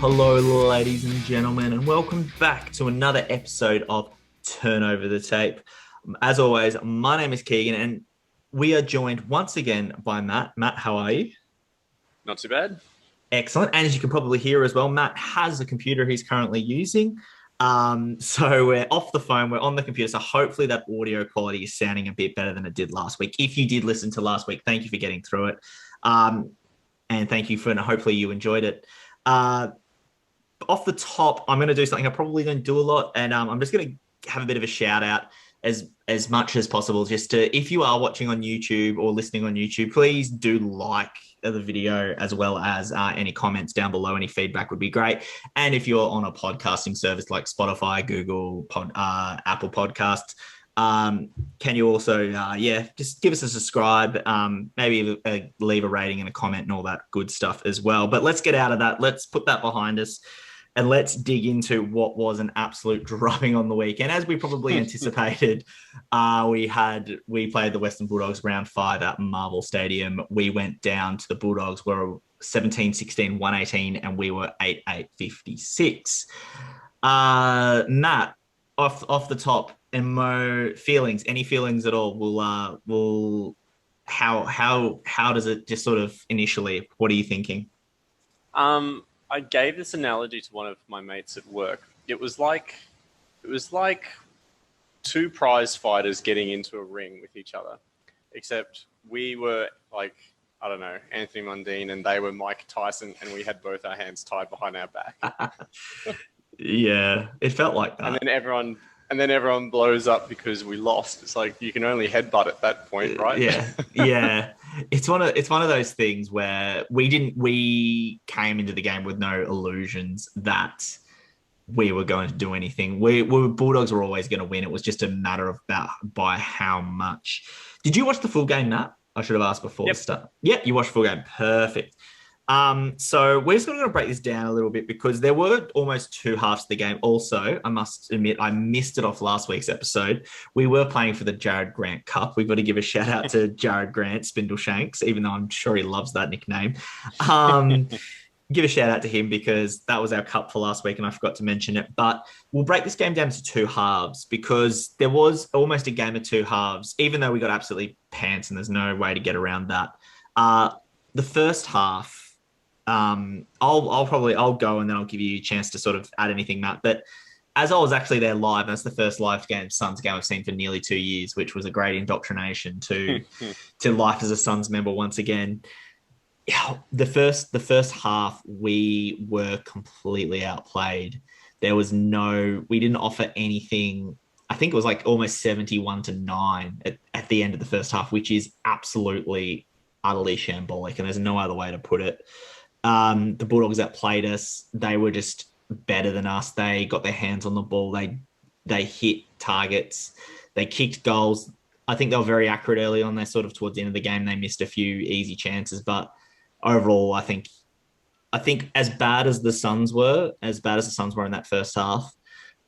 Hello, ladies and gentlemen, and welcome back to another episode of Turn Over the Tape. As always, my name is Keegan, and we are joined once again by Matt. Matt, how are you? Not too bad. Excellent. And as you can probably hear as well, Matt has a computer he's currently using. So we're off the phone, we're on the computer. So hopefully that audio quality is sounding a bit better than it did last week. If you did listen to last week, thank you for getting through it. And thank you for, and hopefully you enjoyed it. Uh, Off the top, I'm going to do something I probably don't do a lot, and I'm just going to have a bit of a shout out as much as possible. Just to, if you are watching on YouTube or listening on YouTube, please do like the video as well as any comments down below. Any feedback would be great. And if you're on a podcasting service like Spotify, Google, Apple Podcasts, can you also, just give us a subscribe, maybe leave a rating and a comment and all that good stuff as well. But let's get out of that. Let's put that behind us. And let's dig into what was an absolute drubbing on the weekend. As we probably anticipated, we played the Western Bulldogs round 5 at Marvel Stadium. We went down to the Bulldogs, were 17-16, 118, and we were 8-8, 56. Nat, off the top, and feelings, any feelings at all? How does it just sort of initially? What are you thinking? I gave this analogy to one of my mates at work. It was like two prize fighters getting into a ring with each other, except we were like, I don't know, Anthony Mundine, and they were Mike Tyson, and we had both our hands tied behind our back. Yeah, it felt like that. And then everyone blows up because we lost. It's like you can only headbutt at that point, right? Yeah. It's one of those things where we came into the game with no illusions that we were going to do anything. Bulldogs were always going to win. It was just a matter of by how much. Did you watch the full game, Nat? I should have asked before the start. Yeah, you watched the full game. Perfect. So we're just going to break this down a little bit because there were almost two halves of the game. Also, I must admit, I missed it off last week's episode. We were playing for the Jarrad Grant Cup. We've got to give a shout out to Jarrad Grant, Spindle Shanks, even though I'm sure he loves that nickname. Give a shout out to him because that was our cup for last week and I forgot to mention it. But we'll break this game down to two halves because there was almost a game of two halves, even though we got absolutely pants and there's no way to get around that. The first half, I'll go and then I'll give you a chance to sort of add anything, Matt. But as I was actually there live, and that's the first live game, Suns game I've seen for nearly 2 years, which was a great indoctrination to life as a Suns member once again. Yeah, the first half we were completely outplayed. We didn't offer anything. I think it was like almost 71-9 at the end of the first half, which is absolutely utterly shambolic, and there's no other way to put it. The Bulldogs that played us, they were just better than us. They got their hands on the ball. They hit targets. They kicked goals. I think they were very accurate early on. They sort of towards the end of the game, they missed a few easy chances. But overall, I think as bad as the Suns were in that first half,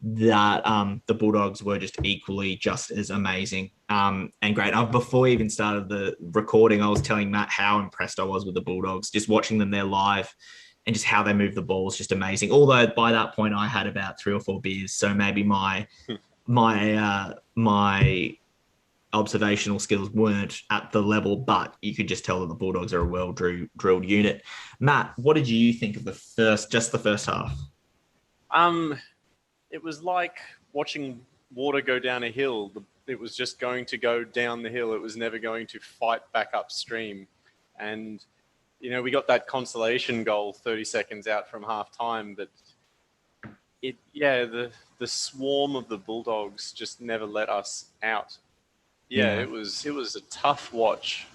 that the Bulldogs were just equally just as amazing and great. Before we even started the recording, I was telling Matt how impressed I was with the Bulldogs, just watching them there live and just how they move the ball is just amazing. Although by that point I had about 3 or 4 beers, so maybe my observational skills weren't at the level, but you could just tell that the Bulldogs are a well-drilled unit. Matt, what did you think of the first half? It was like watching water go down a hill. It was just going to go down the hill. It was never going to fight back upstream. And, we got that consolation goal 30 seconds out from half time, but the swarm of the Bulldogs just never let us out. It was a tough watch.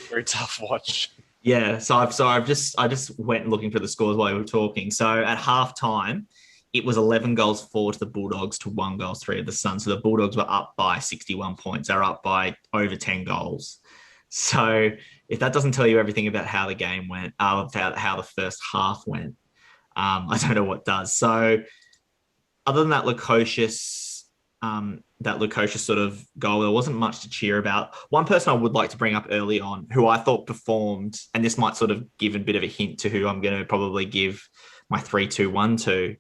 Very tough watch. Yeah, I just went looking for the scores while we were talking. So at half time, it was 11 goals 4 to the Bulldogs to 1 goal 3 of the Suns. So the Bulldogs were up by 61 points. They're up by over 10 goals. So if that doesn't tell you everything about how the game went, about how the first half went, I don't know what does. So other than that loquacious sort of goal, there wasn't much to cheer about. One person I would like to bring up early on, who I thought performed, and this might sort of give a bit of a hint to who I'm going to probably give my 3-2-1-2.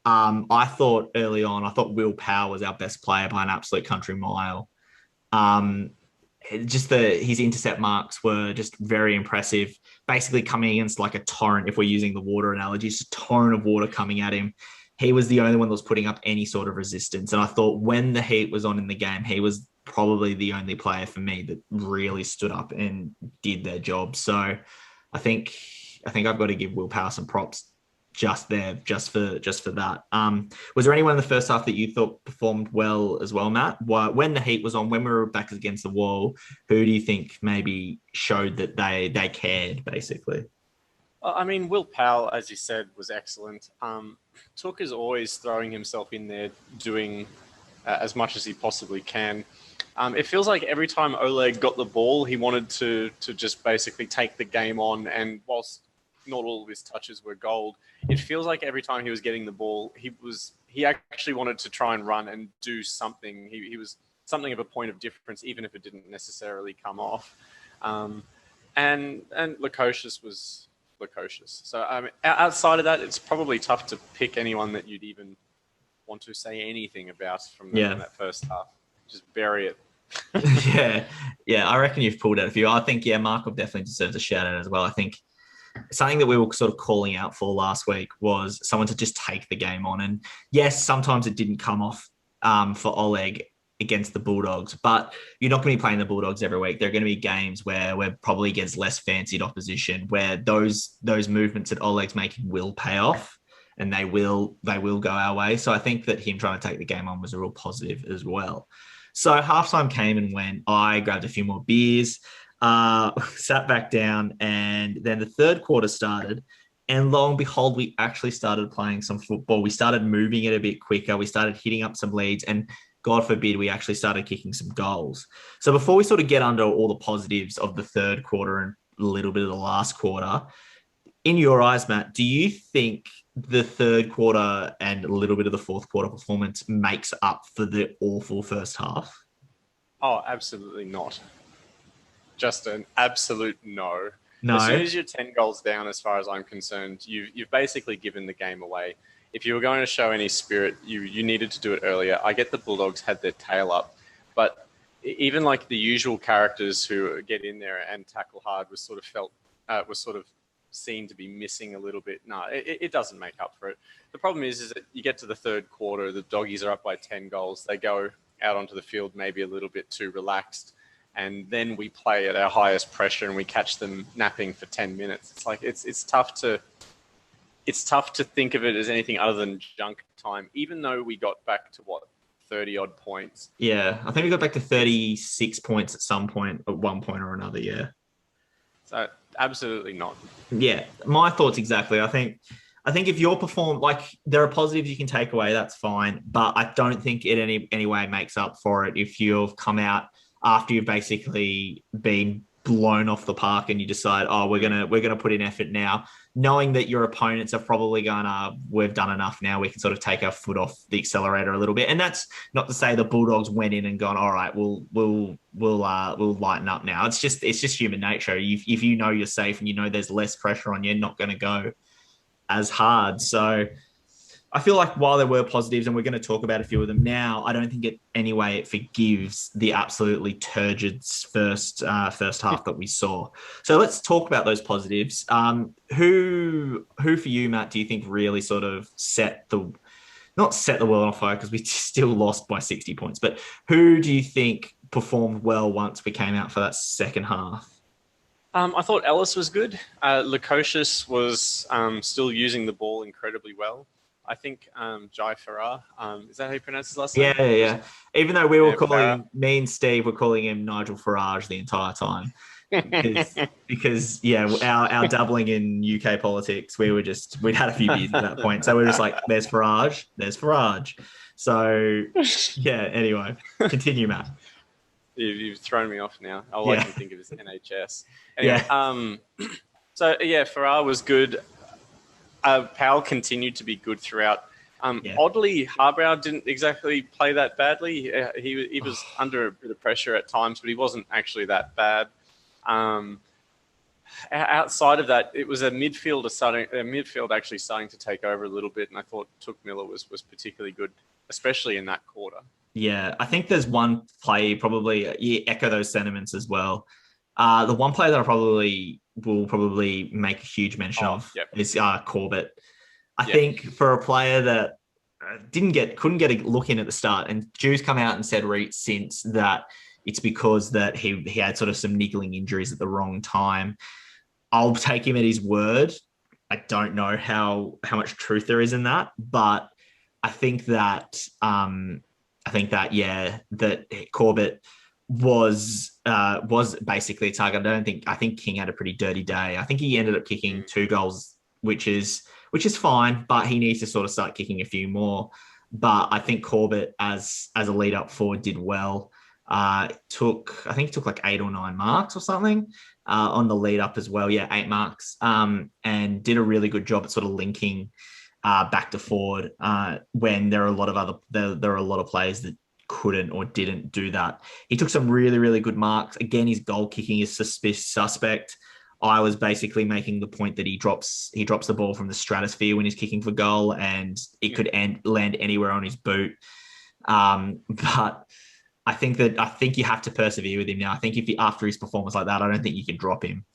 I thought early on, I thought Will Power was our best player by an absolute country mile. Um, just his intercept marks were just very impressive. Basically coming against like a torrent, if we're using the water analogy, it's a torrent of water coming at him. He was the only one that was putting up any sort of resistance. And I thought when the heat was on in the game, he was probably the only player for me that really stood up and did their job. So I think I've got to give Will Power some props just for that. Was there anyone in the first half that you thought performed well as well, Matt? When the heat was on, when we were back against the wall, who do you think maybe showed that they cared, basically? I mean, Will Powell, as you said, was excellent. Took is always throwing himself in there, doing as much as he possibly can. It feels like every time Oleg got the ball, he wanted to just basically take the game on. And whilst not all of his touches were gold, it feels like every time he was getting the ball, he actually wanted to try and run and do something. He was something of a point of difference, even if it didn't necessarily come off. And Lukosius was Lukosius. So outside of that, it's probably tough to pick anyone that you'd even want to say anything about from that first half. Just bury it. Yeah. I reckon you've pulled out a few. I think, Markov definitely deserves a shout out as well. I think something that we were sort of calling out for last week was someone to just take the game on. And yes, sometimes it didn't come off for Oleg against the Bulldogs, but you're not going to be playing the Bulldogs every week. There are going to be games where we're probably against less fancied opposition, where those movements that Oleg's making will pay off, and they will go our way. So I think that him trying to take the game on was a real positive as well. So halftime came and went. I grabbed a few more beers, sat back down, and then the third quarter started. And lo and behold, we actually started playing some football. We started moving it a bit quicker. We started hitting up some leads, and God forbid, we actually started kicking some goals. So before we sort of get under all the positives of the third quarter and a little bit of the last quarter, in your eyes, Matt, do you think the third quarter and a little bit of the fourth quarter performance makes up for the awful first half? Oh, absolutely not. Just an absolute no. No. As soon as you're 10 goals down, as far as I'm concerned, you've basically given the game away. If you were going to show any spirit, you needed to do it earlier. I get the Bulldogs had their tail up, but even like the usual characters who get in there and tackle hard was sort of seen to be missing a little bit. No, it doesn't make up for it. The problem is that you get to the third quarter, the Doggies are up by 10 goals. They go out onto the field maybe a little bit too relaxed, and then we play at our highest pressure and we catch them napping for 10 minutes. It's like it's tough to think of it as anything other than junk time, even though we got back to 30 odd points. Yeah, I think we got back to 36 points at some point, at one point or another. Yeah. So absolutely not. Yeah, my thoughts exactly. I think if you're there are positives you can take away, that's fine. But I don't think it any way makes up for it if you've come out after you've basically been blown off the park and you decide, oh, we're gonna put in effort now, knowing that your opponents are probably gonna, we've done enough now, we can sort of take our foot off the accelerator a little bit. And that's not to say the Bulldogs went in and gone, all right, we'll lighten up now. It's just human nature. If you know you're safe and you know there's less pressure on you, you're not going to go as hard. So I feel like while there were positives, and we're going to talk about a few of them now, I don't think it forgives the absolutely turgid first half that we saw. So let's talk about those positives. Who for you, Matt, do you think really sort of not set the world on fire, because we still lost by 60 points, but who do you think performed well once we came out for that second half? I thought Ellis was good. Lukosius was still using the ball incredibly well. I think Jarrad Farrar, is that how you pronounce his last name? Yeah. Even though me and Steve were calling him Nigel Farage the entire time. because our doubling in UK politics, we'd had a few beers at that point. So we're just like, there's Farage. So yeah, anyway, continue, Matt. You've thrown me off now. All I can think of is NHS. Anyway, Farrar was good. Powell continued to be good throughout. Oddly, Harbrow didn't exactly play that badly. He was under a bit of pressure at times, but he wasn't actually that bad. outside of that, it was a midfield actually starting to take over a little bit, and I thought Took Miller was particularly good, especially in that quarter. Yeah, I think there's one play probably you echo those sentiments as well. The one player that will probably make a huge mention of is Corbett. I think for a player that couldn't get a look in at the start, and Drew's come out and said since that it's because that he had sort of some niggling injuries at the wrong time. I'll take him at his word. I don't know how much truth there is in that, but I think that that Corbett was basically a target. I think King had a pretty dirty day. I think he ended up kicking 2 goals, which is fine, but he needs to sort of start kicking a few more. But I think Corbett as a lead up forward did well. I think he took like 8 or 9 marks or something on the lead up as well. Yeah, 8 marks, and did a really good job at sort of linking back to forward when there are a lot of players that couldn't or didn't do that. He took some really, really good marks. Again, his goal kicking is suspect. I was basically making the point that he drops the ball from the stratosphere when he's kicking for goal, and it could land anywhere on his boot. But I think you have to persevere with him now. I think after his performance like that, I don't think you can drop him.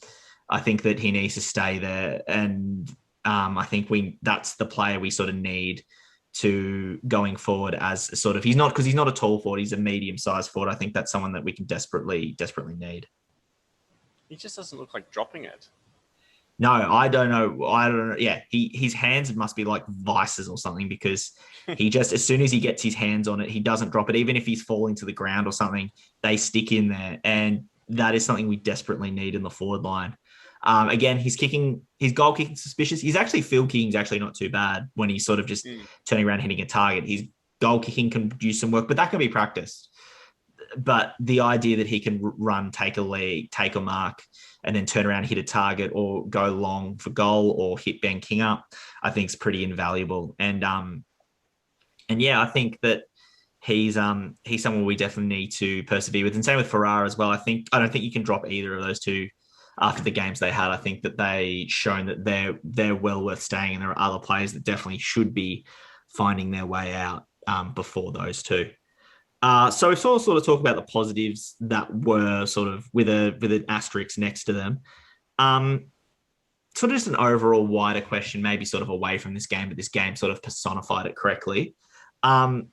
I think that he needs to stay there, and I think that's the player we sort of need to going forward as sort of he's not a tall forward, he's a medium-sized forward. I think that's someone that we can desperately need. He just doesn't look like dropping it. No, I don't know. Yeah, his hands must be like vices or something, because he just, as soon as he gets his hands on it, he doesn't drop it. Even if he's falling to the ground or something, they stick in there. And that is something we desperately need in the forward line. Again, his goal kicking suspicious. His actually field kicking is actually not too bad when he's sort of just turning around, hitting a target. His goal kicking can do some work, but that can be practiced. But the idea that he can run, take a lead, take a mark, and then turn around, hit a target, or go long for goal, or hit Ben King up, I think is pretty invaluable. And yeah, I think that he's someone we definitely need to persevere with. And same with Farrar as well. I don't think you can drop either of those two after the games they had. I think that they shown that they're well worth staying, and there are other players that definitely should be finding their way out before those two. So we sort of talk about the positives that were sort of with an asterisk next to them. Sort of just an overall wider question, maybe sort of away from this game, but this game sort of personified it correctly. Do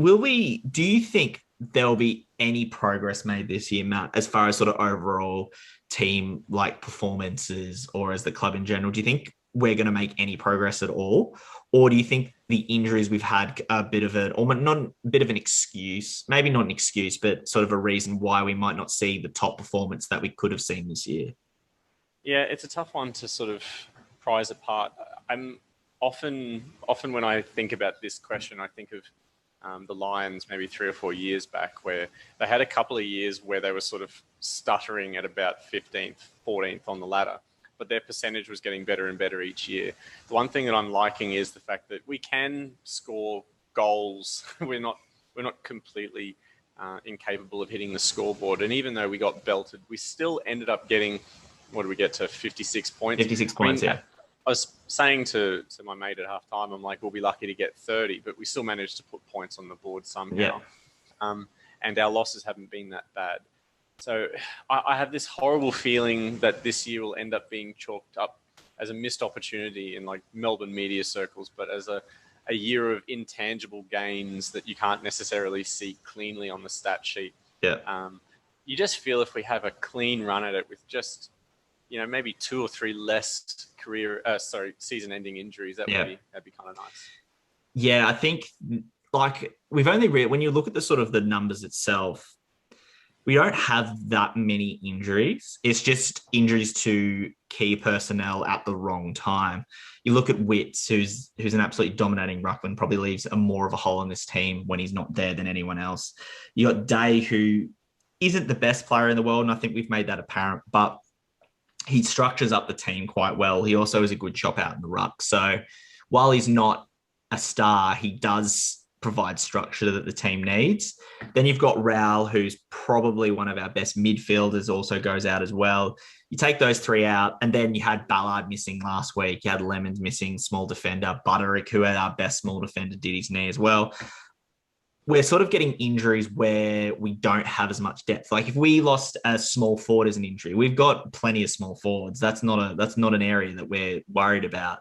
you think there'll be any progress made this year, Matt, as far as sort of overall team like performances, or as the club in general? Do you think we're going to make any progress at all? Or do you think the injuries we've had a bit of an excuse, maybe not an excuse, but sort of a reason why we might not see the top performance that we could have seen this year? Yeah, it's a tough one to sort of prize apart. I'm often when I think about this question, I think of the Lions maybe 3 or 4 years back, where they had a couple of years where they were sort of stuttering at about 15th, 14th on the ladder, but their percentage was getting better and better each year. The one thing that I'm liking is the fact that we can score goals. We're not completely incapable of hitting the scoreboard. And even though we got belted, we still ended up getting, what did we get to, 56 points? 56 points, yeah. I was saying to my mate at halftime, I'm like, we'll be lucky to get 30, but we still managed to put points on the board somehow. Yeah. And our losses haven't been that bad. So I have this horrible feeling that this year will end up being chalked up as a missed opportunity in like Melbourne media circles, but as a year of intangible gains that you can't necessarily see cleanly on the stat sheet. Yeah. You just feel if we have a clean run at it with just, maybe 2 or 3 less season-ending injuries, that'd be kind of nice. Yeah, I think like we've only when you look at the sort of the numbers itself, we don't have that many injuries. It's just injuries to key personnel at the wrong time. You look at Witts, who's an absolutely dominating ruckman, probably leaves more of a hole in this team when he's not there than anyone else. You got Day, who isn't the best player in the world, and I think we've made that apparent, but he structures up the team quite well. He also is a good chop out in the ruck. So while he's not a star, he does provide structure that the team needs. Then you've got Raul, who's probably one of our best midfielders, also goes out as well. You take those three out, and then you had Ballard missing last week. You had Lemons missing, small defender. Butterick, who had our best small defender, did his knee as well. We're sort of getting injuries where we don't have as much depth. Like if we lost a small forward as an injury, we've got plenty of small forwards. That's not an area that we're worried about.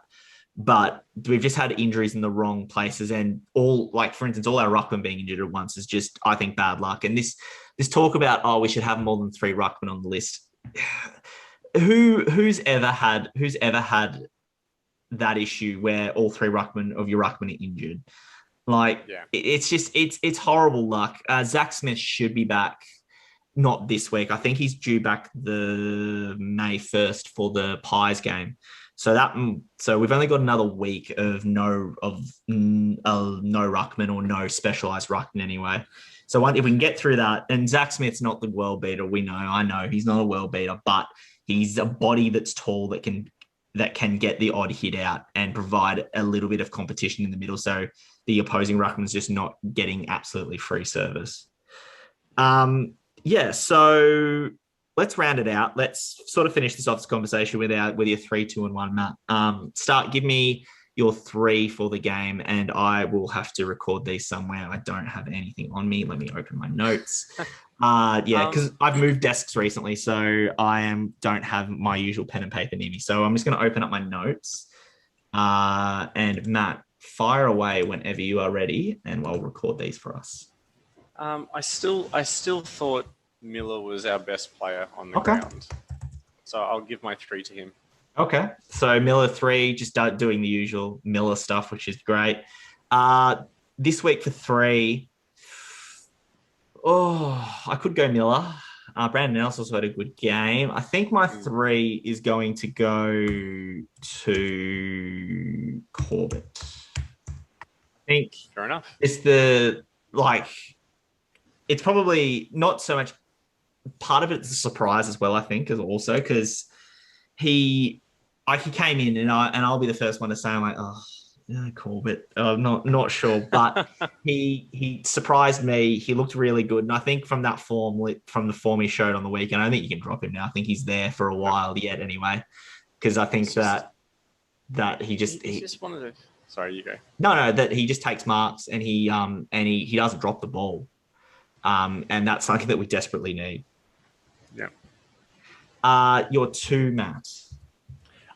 But we've just had injuries in the wrong places, and for instance, all our ruckmen being injured at once is just, I think, bad luck. And this talk about we should have more than 3 ruckmen on the list. Who's ever had that issue where all 3 of your ruckmen are injured? It's horrible luck. Zach Smith should be back, not this week. I think he's due back the May 1st for the Pies game. So we've only got another week of no ruckman or no specialized ruckman anyway. So if we can get through that, and Zach Smith's not the world beater, I know he's not a world beater, but he's a body that's tall that can get the odd hit out and provide a little bit of competition in the middle. So the opposing ruckman's just not getting absolutely free service. So let's round it out. Let's sort of finish this conversation with your 3, 2, and 1, Matt. Give me your 3 for the game, and I will have to record these somewhere. I don't have anything on me. Let me open my notes. Because I've moved desks recently, so don't have my usual pen and paper near me. So I'm just going to open up my notes. And Matt, fire away whenever you are ready, and I'll record these for us. I still thought Miller was our best player on the ground. So I'll give my 3 to him. Okay. So Miller 3, just doing the usual Miller stuff, which is great. This week for 3, I could go Miller. Brandon Nelson also had a good game. I think my 3 is going to go to Corbett. I think fair enough. It's it's probably not so much. Part of it's a surprise as well, I think, because he came in, and I'll be the first one to say, I'm like, Corbett. I'm not sure, but he surprised me. He looked really good, and I think from the form he showed on the weekend, I don't think you can drop him now. I think he's there for a while yet, anyway, because I think that he's just one of the. Sorry, you go. No, that he just takes marks, and he doesn't drop the ball, and that's something that we desperately need. Yeah. Your 2, Matt.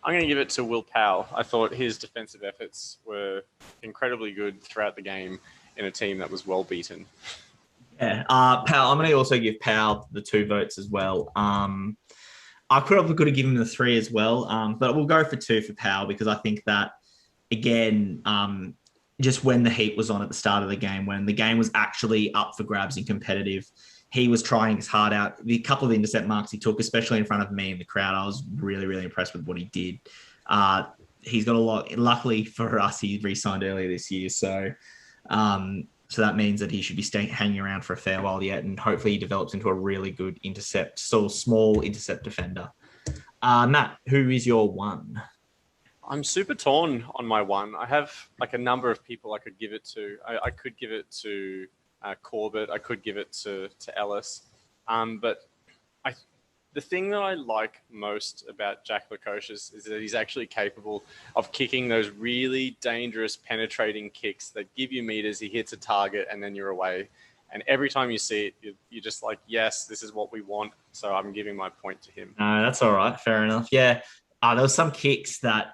I'm going to give it to Will Powell. I thought his defensive efforts were incredibly good throughout the game in a team that was well beaten. Yeah, Powell. I'm going to also give Powell the 2 votes as well. I probably could have given him the 3 as well, but we'll go for 2 for Powell, because I think that, again, just when the heat was on at the start of the game, when the game was actually up for grabs and competitive, he was trying his heart out. The couple of intercept marks he took, especially in front of me in the crowd, I was really, really impressed with what he did. He's got a lot. Luckily for us, he re-signed earlier this year, so that means that he should be hanging around for a fair while yet, and hopefully he develops into a really good small intercept defender. Matt, who is your 1? I'm super torn on my 1. I have a number of people I could give it to. I could give it to Corbett. I could give it to Ellis. But the thing that I like most about Jack Lukosius is that he's actually capable of kicking those really dangerous penetrating kicks that give you meters. He hits a target and then you're away. And every time you see it, you're just like, yes, this is what we want. So I'm giving my point to him. No, that's all right. Fair enough. Yeah. There was some kicks that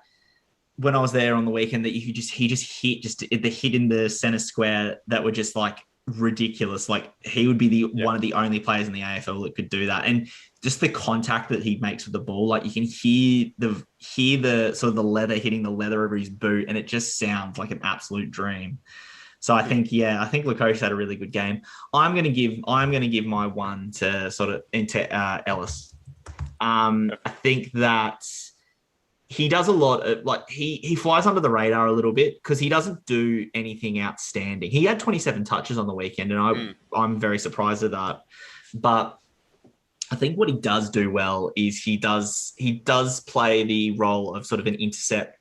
when I was there on the weekend that he just hit the hit in the center square that were just like ridiculous. Like he would be one of the only players in the AFL that could do that. And just the contact that he makes with the ball, like you can hear the sort of the leather hitting the leather over his boot, and it just sounds like an absolute dream. So I think Lukosius had a really good game. I'm going to give my 1 to Ellis. I think that he does a lot of he flies under the radar a little bit because he doesn't do anything outstanding. He had 27 touches on the weekend, and I'm very surprised at that. But I think what he does do well is he does play the role of sort of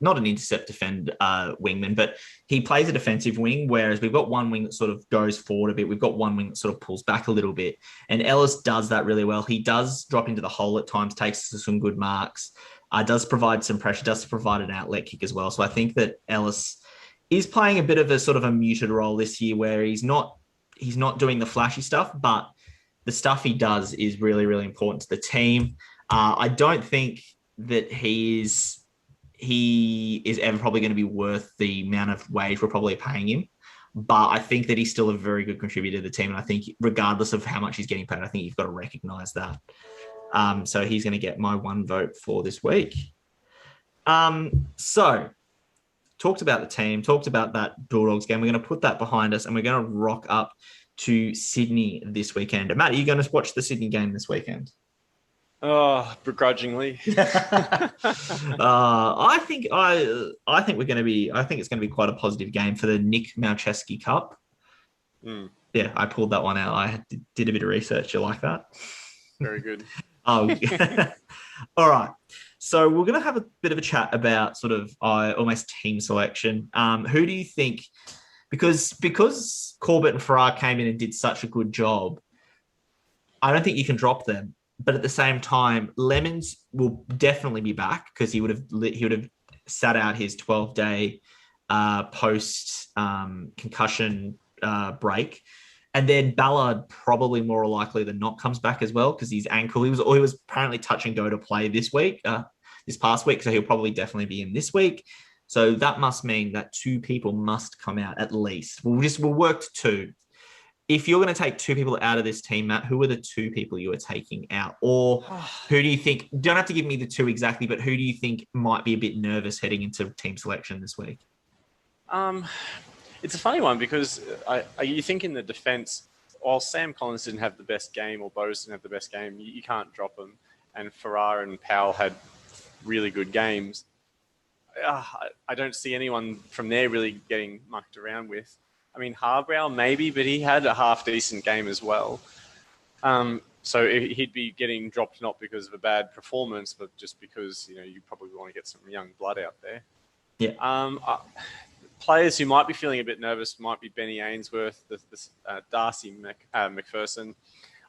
not an intercept defend wingman, but he plays a defensive wing, whereas we've got one wing that sort of goes forward a bit. We've got one wing that sort of pulls back a little bit. And Ellis does that really well. He does drop into the hole at times, takes some good marks, does provide some pressure, does provide an outlet kick as well. So I think that Ellis is playing a bit of a sort of a muted role this year where he's not doing the flashy stuff, but the stuff he does is really, really important to the team. I don't think that he is ever probably going to be worth the amount of wage we're probably paying him. But I think that he's still a very good contributor to the team. And I think regardless of how much he's getting paid, I think you've got to recognize that. So he's going to get my one vote for this week. So talked about the team, talked about that Bulldogs game. We're going to put that behind us and we're going to rock up to Sydney this weekend. Matt, are you going to watch the Sydney game this weekend? Oh, begrudgingly. I think we're going to be. I think it's going to be quite a positive game for the Nick Malcheski Cup. Mm. Yeah, I pulled that one out. I did a bit of research. You like that? Very good. Oh, all right. So we're going to have a bit of a chat about sort of almost team selection. Who do you think? Because Corbett and Farrar came in and did such a good job, I don't think you can drop them. But at the same time, Lemons will definitely be back because he would have sat out his 12-day post concussion break, and then Ballard probably more likely than not comes back as well because his ankle. He was apparently touch and go to play this past week, so he'll probably definitely be in this week. So that must mean that two people must come out at least. We'll work to two. If you're going to take two people out of this team, Matt, who are the two people you are taking out? Or who do you think, you don't have to give me the two exactly, but who do you think might be a bit nervous heading into team selection this week? It's a funny one because you think in the defence, while Sam Collins didn't have the best game or Bowes didn't have the best game, you can't drop them. And Farrar and Powell had really good games. I don't see anyone from there really getting mucked around with. I mean, Harbrow maybe, but he had a half-decent game as well. So he'd be getting dropped not because of a bad performance, but just because, you probably want to get some young blood out there. Yeah. Players who might be feeling a bit nervous might be Benny Ainsworth, Darcy McPherson.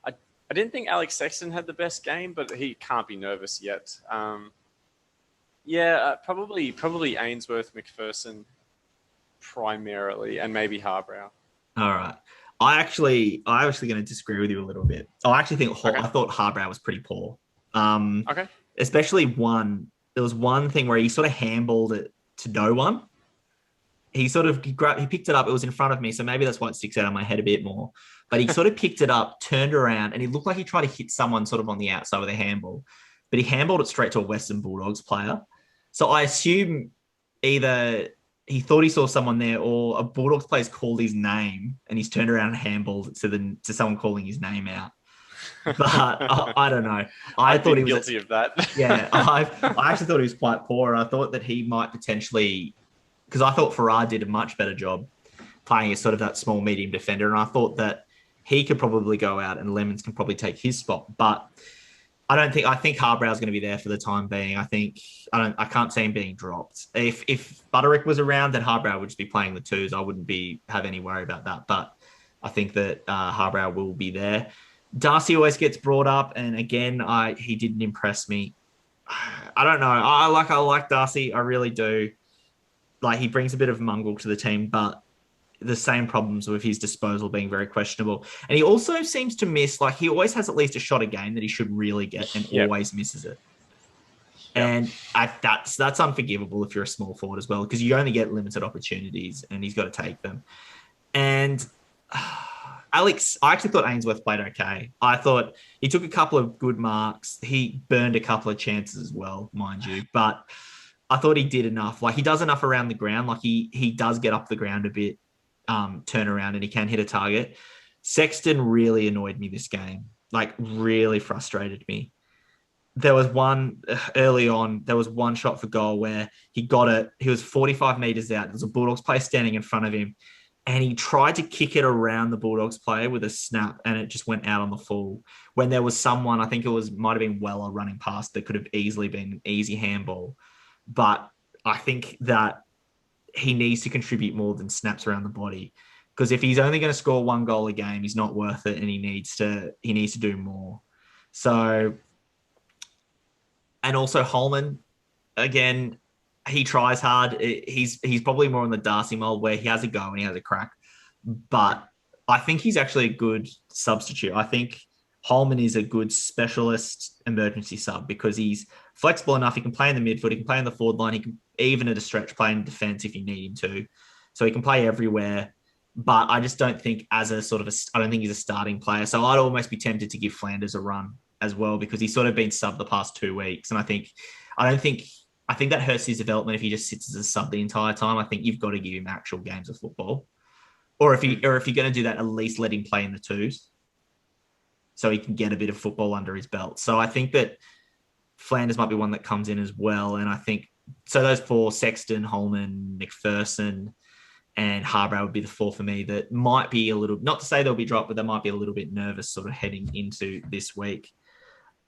I didn't think Alex Sexton had the best game, but he can't be nervous yet. Probably Ainsworth, McPherson primarily, and maybe Harbrow. All right. I'm actually going to disagree with you a little bit. I actually think I thought Harbrow was pretty poor. Okay. Especially there was one thing where he sort of handballed it to no one. He picked it up. It was in front of me, so maybe that's why it sticks out of my head a bit more. But he sort of picked it up, turned around, and he looked like he tried to hit someone sort of on the outside with a handball. But he handballed it straight to a Western Bulldogs player. So I assume either he thought he saw someone there, or a Bulldogs player's called his name and he's turned around and handballed to someone calling his name out. But I don't know. I thought he was guilty of that. Yeah, I actually thought he was quite poor. I thought that he might potentially, because I thought Farrar did a much better job playing as sort of that small medium defender, and I thought that he could probably go out and Lemons can probably take his spot, but I think Harbrow's going to be there for the time being. I can't see him being dropped. If Butterick was around, then Harbrow would just be playing the twos. I wouldn't have any worry about that. But I think that Harbrow will be there. Darcy always gets brought up, and again, he didn't impress me. I don't know. I like Darcy. I really do. Like, he brings a bit of mungle to the team, but the same problems with his disposal being very questionable. And he also seems to miss, like, he always has at least a shot a game that he should really get and always misses it. Yep. And that's unforgivable if you're a small forward as well, because you only get limited opportunities and he's got to take them. And Alex, I actually thought Ainsworth played okay. I thought he took a couple of good marks. He burned a couple of chances as well, mind you. But I thought he did enough. Like, he does enough around the ground. Like, he does get up the ground a bit, turn around, and he can hit a target. Sexton really annoyed me this game. Like, really frustrated me. There was one early on, there was one shot for goal where he got it. He was 45 meters out. There was a Bulldogs player standing in front of him. and he tried to kick it around the Bulldogs player with a snap, and it just went out on the full. When there was someone, I think might have been Weller running past, that could have easily been an easy handball. But I think that he needs to contribute more than snaps around the body, because if he's only going to score 1 goal a game, he's not worth it, and he needs to do more. So, and also Holman, again, he tries hard. He's probably more in the Darcy mold where he has a go and he has a crack. But I think he's actually a good substitute. I think Holman is a good specialist emergency sub because he's flexible enough. He can play in the midfield. He can play in the forward line. He can even at a stretch play in defense if you need him to. So he can play everywhere. But I just don't think I don't think he's a starting player. So I'd almost be tempted to give Flanders a run as well because he's sort of been subbed the past 2 weeks. And I think that hurts his development if he just sits as a sub the entire time. I think you've got to give him actual games of football. Or if you're going to do that, at least let him play in the twos so he can get a bit of football under his belt. So I think that Flanders might be one that comes in as well. And I think, so those 4, Sexton, Holman, McPherson, and Harbrow would be the 4 for me that might be a little, not to say they'll be dropped, but they might be a little bit nervous sort of heading into this week.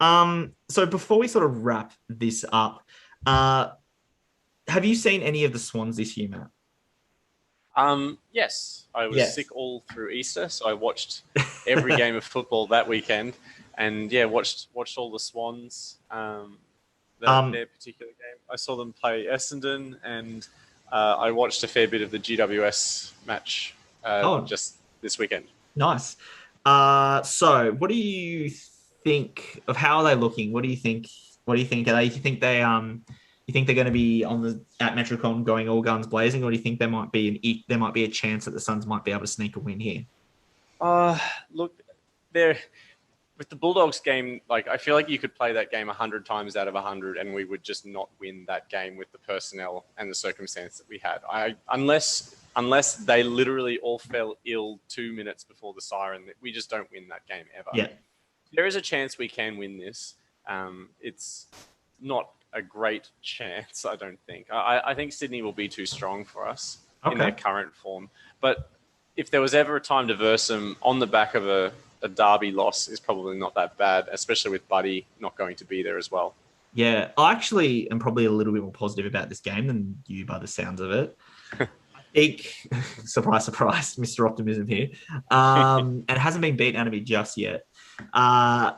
So before we sort of wrap this up, have you seen any of the Swans this year, Matt? Yes, I was sick all through Easter, so I watched every game of football that weekend, and watched all the Swans. Their particular game, I saw them play Essendon, and I watched a fair bit of the GWS match just this weekend. Nice. So what do you think of how are they looking? What do you think? Do you think they're going to be at Metricon going all guns blazing, or do you think there might be a chance that the Suns might be able to sneak a win here? Look, with the Bulldogs game, like I feel like you could play that game 100 times out of 100, and we would just not win that game with the personnel and the circumstance that we had. Unless they literally all fell ill 2 minutes before the siren, we just don't win that game ever. Yeah, there is a chance we can win this. It's not a great chance, I don't think. I think Sydney will be too strong for us in their current form. But if there was ever a time to verse them on the back of a derby loss is probably not that bad, especially with Buddy not going to be there as well. Yeah, I actually am probably a little bit more positive about this game than you by the sounds of it. I think, surprise, surprise, Mr. Optimism here. And it hasn't been beaten out of me just yet. I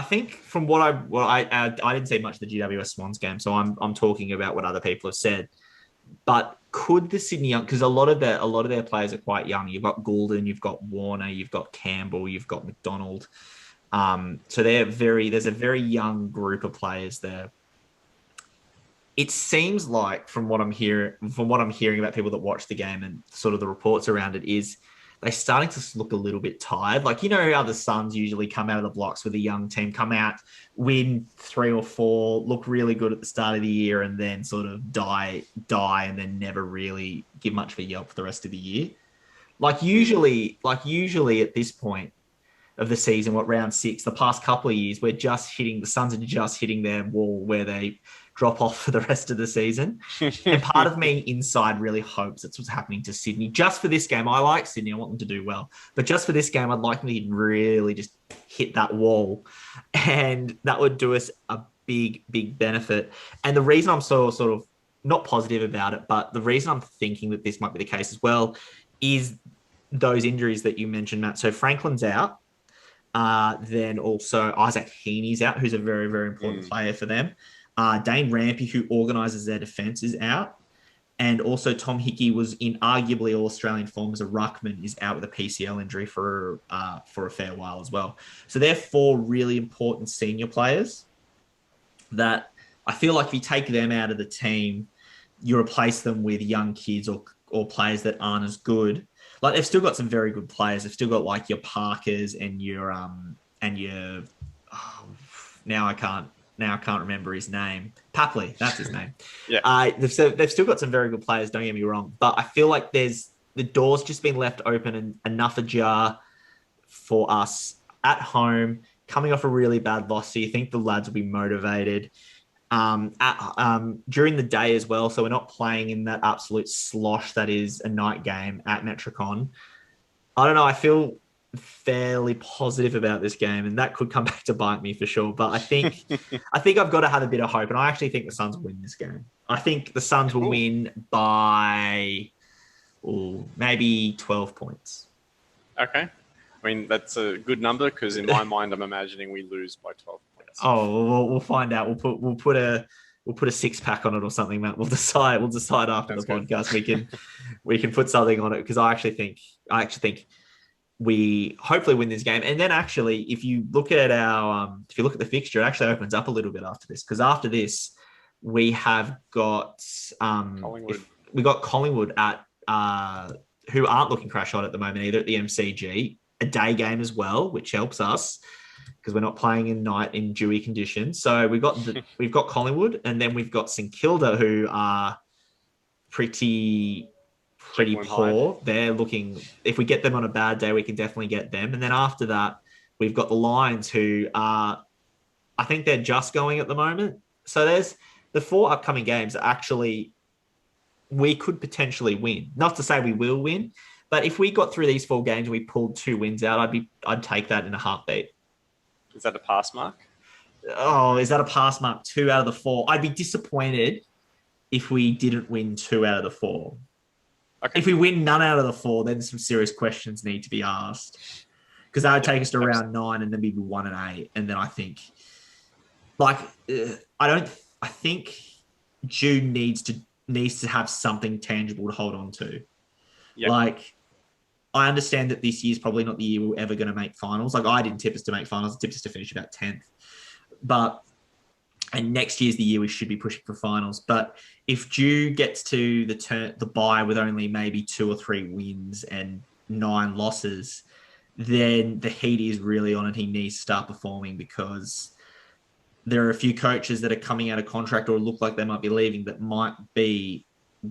think from what I didn't see much of the GWS Swans game, so I'm talking about what other people have said. But could the Sydney Young, because a lot of their players are quite young. You've got Goulden, you've got Warner, you've got Campbell, you've got McDonald. So there's a very young group of players there. It seems like from what I'm hearing about people that watch the game and sort of the reports around it is they're starting to look a little bit tired. Like, you know how the Suns usually come out of the blocks with a young team, come out, win 3 or 4, look really good at the start of the year, and then sort of die, and then never really give much of a yelp for the rest of the year. Like usually at this point of the season, round 6, the past couple of years, the Suns are just hitting their wall where they drop off for the rest of the season. And part of me inside really hopes that's what's happening to Sydney. Just for this game, I like Sydney. I want them to do well. But just for this game, I'd like them to really just hit that wall. And that would do us a big, big benefit. And the reason I'm so sort of not positive about it, but the reason I'm thinking that this might be the case as well is those injuries that you mentioned, Matt. So Franklin's out. Then also Isaac Heaney's out, who's a very, very important player for them. Dane Rampy, who organises their defence, is out. And also Tom Hickey was in arguably All-Australian form as a ruckman, is out with a PCL injury for a fair while as well. So they're 4 really important senior players that I feel like if you take them out of the team, you replace them with young kids or players that aren't as good. Like they've still got some very good players. They've still got like your Parkers and your now I can't remember his name. Papley, that's his name. Yeah. They've still got some very good players, don't get me wrong. But I feel like the door's just been left open and enough ajar for us at home, coming off a really bad loss. So you think the lads will be motivated. during the day as well. So we're not playing in that absolute slosh that is a night game at Metricon. I don't know. I feel fairly positive about this game, and that could come back to bite me for sure. But I think I've got to have a bit of hope, and I actually think the Suns will win this game. I think the Suns will win by maybe 12 points. Okay. I mean, that's a good number because in my mind, I'm imagining we lose by 12 points. Oh, we'll find out. We'll put a six pack on it or something, Matt. We'll decide after the podcast. We can put something on it because I actually think we hopefully win this game. And then actually, if you look at the fixture, it actually opens up a little bit after this because after this we have got Collingwood. We got Collingwood at who aren't looking crash hot at the moment either at the MCG, a day game as well, which helps us because we're not playing in night in dewy conditions. So we've got Collingwood, and then we've got St Kilda, who are pretty poor. They're looking. If we get them on a bad day, we can definitely get them. And then after that, we've got the Lions, who are, I think they're just going at the moment. So there's the 4 upcoming games. Actually, we could potentially win. Not to say we will win, but if we got through these 4 games and we pulled 2 wins out, I'd take that in a heartbeat. Is that a pass mark? Oh, is that a pass mark? 2 out of the 4. I'd be disappointed if we didn't win 2 out of the 4. Okay. If we win none out of the 4, then some serious questions need to be asked. Because that would take us to round 9 and then maybe 1 and 8. And then I think, I think June needs to have something tangible to hold on to. Yep. I understand that this year's probably not the year we're ever going to make finals. I didn't tip us to make finals. I tipped us to finish about 10th. And next year's the year we should be pushing for finals. But if Dew gets to the bye with only maybe 2 or 3 wins and 9 losses, then the heat is really on and he needs to start performing because there are a few coaches that are coming out of contract or look like they might be leaving that might be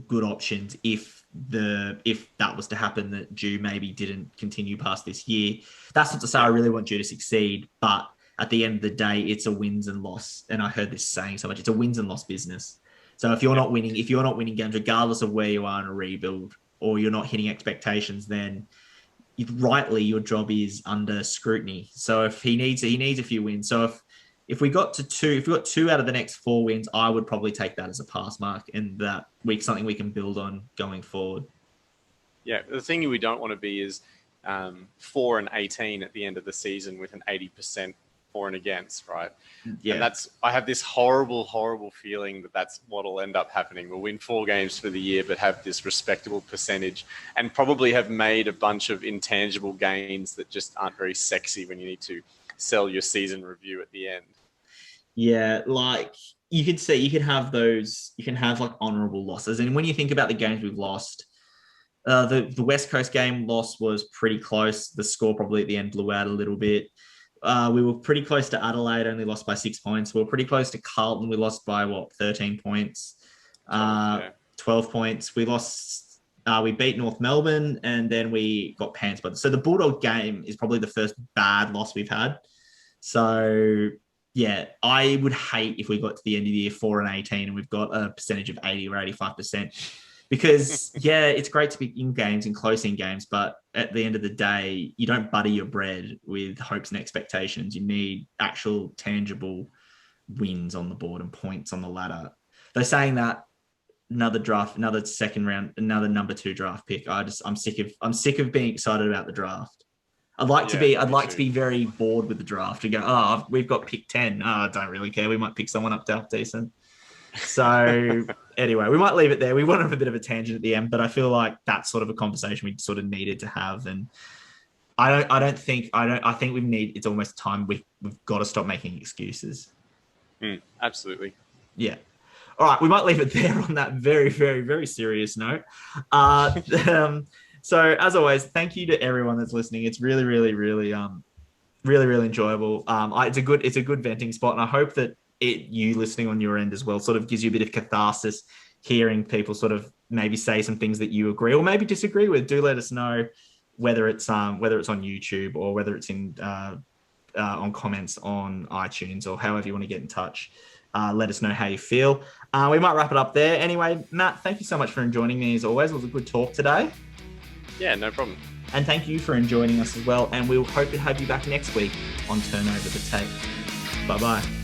good options if that was to happen, that Dew maybe didn't continue past this year. That's not to say I really want Dew to succeed, but at the end of the day, it's a wins and loss. And I heard this saying so much. It's a wins and loss business. So if you're not winning games, regardless of where you are in a rebuild or you're not hitting expectations, then rightly your job is under scrutiny. So if he needs a few wins. So if we got 2 out of the next 4 wins, I would probably take that as a pass mark and that something we can build on going forward. Yeah, the thing we don't want to be is 4-18 at the end of the season with an 80% for and against, right? Yeah. And I have this horrible, horrible feeling that that's what'll end up happening. We'll win 4 games for the year, but have this respectable percentage and probably have made a bunch of intangible gains that just aren't very sexy when you need to sell your season review at the end. Yeah, you could have honorable losses. And when you think about the games we've lost, the West Coast game loss was pretty close. The score probably at the end blew out a little bit. We were pretty close to Adelaide, only lost by 6 points. We were pretty close to Carlton. We lost by 13 points, 12 points. We lost. We beat North Melbourne, and then we got pants. So the Bulldog game is probably the first bad loss we've had. So yeah, I would hate if we got to the end of the year 4-18 and we've got a percentage of 80 or 85%. Because, yeah, it's great to be in games and close in games, but at the end of the day, you don't butter your bread with hopes and expectations. You need actual tangible wins on the board and points on the ladder. They're saying that another second round, another number 2 draft pick. I'm sick of being excited about the draft. I'd like to be very bored with the draft and go, we've got pick 10. I don't really care. We might pick someone up decent. So anyway, we might leave it there. We went on a bit of a tangent at the end, but I feel like that's sort of a conversation we sort of needed to have. And I think it's almost time we've got to stop making excuses. Absolutely. Yeah. All right. We might leave it there on that very, very, very serious note. So as always, thank you to everyone that's listening. It's really, really, really, really, really enjoyable. It's a good venting spot. And I hope that you listening on your end as well sort of gives you a bit of catharsis, hearing people sort of maybe say some things that you agree or maybe disagree with. Do let us know whether it's on YouTube or whether it's in on comments on iTunes or however you want to get in touch. Let us know how you feel. We might wrap it up there. Anyway, Matt, thank you so much for joining me as always. It was a good talk today. Yeah, no problem. And thank you for joining us as well. And we'll hope to have you back next week on Turnover the Tape. Bye-bye.